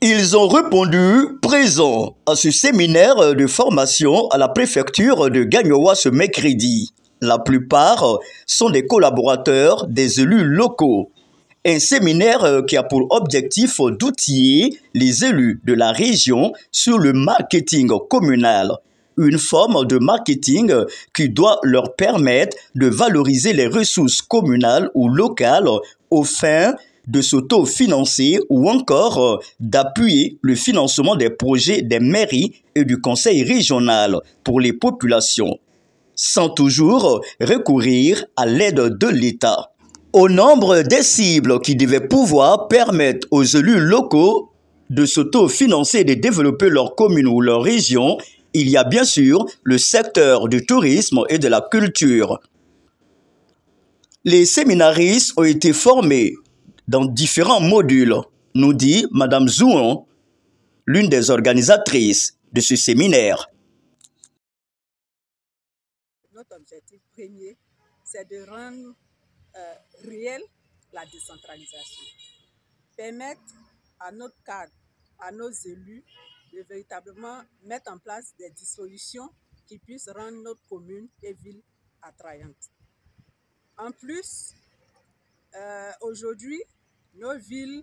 Ils ont répondu présents à ce séminaire de formation à la préfecture de Gagnoa ce mercredi. La plupart sont des collaborateurs des élus locaux. Un séminaire qui a pour objectif d'outiller les élus de la région sur le marketing communal. Une forme de marketing qui doit leur permettre de valoriser les ressources communales ou locales aux fins de s'autofinancer ou encore d'appuyer le financement des projets des mairies et du conseil régional pour les populations, sans toujours recourir à l'aide de l'État. Au nombre des cibles qui devaient pouvoir permettre aux élus locaux de s'autofinancer et de développer leur commune ou leur région, il y a bien sûr le secteur du tourisme et de la culture. Les séminaristes ont été formés dans différents modules, nous dit Mme Zouan, l'une des organisatrices de ce séminaire. Notre objectif premier, c'est de rendre réelle la décentralisation. Permettre à notre cadre, à nos élus, de véritablement mettre en place des dispositions qui puissent rendre notre commune et ville attrayantes. En plus, aujourd'hui, nos villes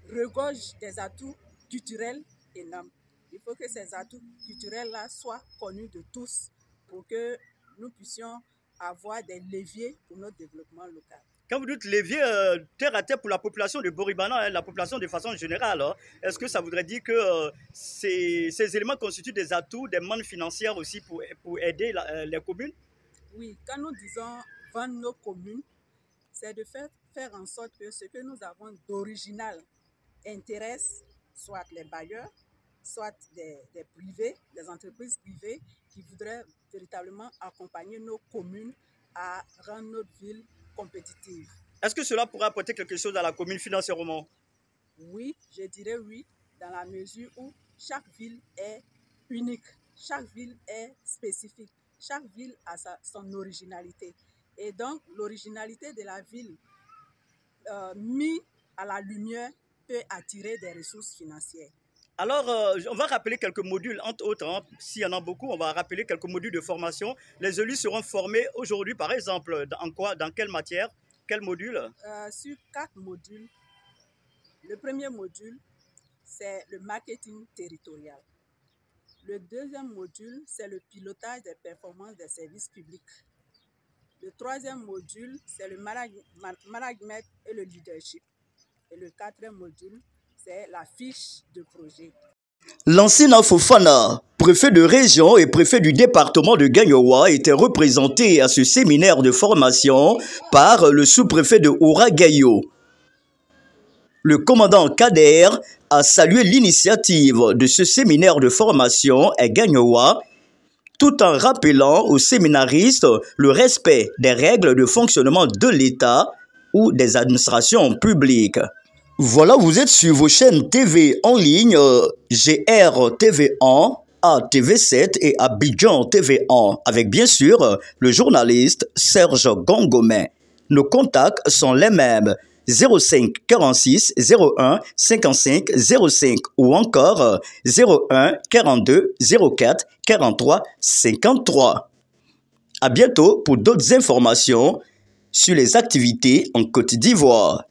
regorgent des atouts culturels énormes. Il faut que ces atouts culturels-là soient connus de tous pour que nous puissions avoir des leviers pour notre développement local. Quand vous dites levier terre à terre pour la population de Boribana, la population de façon générale, est-ce que ça voudrait dire que ces éléments constituent des atouts, des mannes financières aussi pour aider les communes? Oui, quand nous disons vendre nos communes, c'est de faire en sorte que ce que nous avons d'original intéresse soit les bailleurs, soit des privés, des entreprises privées qui voudraient véritablement accompagner nos communes à rendre notre ville compétitive. Est-ce que cela pourrait apporter quelque chose à la commune financièrement? Oui, je dirais oui, dans la mesure où chaque ville est unique, chaque ville est spécifique, chaque ville a son originalité. Et donc, l'originalité de la ville mise à la lumière peut attirer des ressources financières. Alors, on va rappeler quelques modules, entre autres, s'il y en a beaucoup, on va rappeler quelques modules de formation. Les élus seront formés aujourd'hui, par exemple, en quoi, dans quelle matière, quel module? Sur 4 modules. Le premier module, c'est le marketing territorial. Le deuxième module, c'est le pilotage des performances des services publics. Le troisième module, c'est le management et le leadership. Et le quatrième module, c'est la fiche de projet. Lansina Fofana, préfet de région et préfet du département de Gagnoa, était représenté à ce séminaire de formation par le sous-préfet de Ouragayo. Le commandant Kader a salué l'initiative de ce séminaire de formation à Gagnoa, tout en rappelant aux séminaristes le respect des règles de fonctionnement de l'État ou des administrations publiques. Voilà, vous êtes sur vos chaînes TV en ligne, GR TV1, ATV7 et Abidjan TV1, avec bien sûr le journaliste Serge Gongomé. Nos contacts sont les mêmes, 05 46 01 55 05 ou encore 01 42 04 43 53. À bientôt pour d'autres informations sur les activités en Côte d'Ivoire.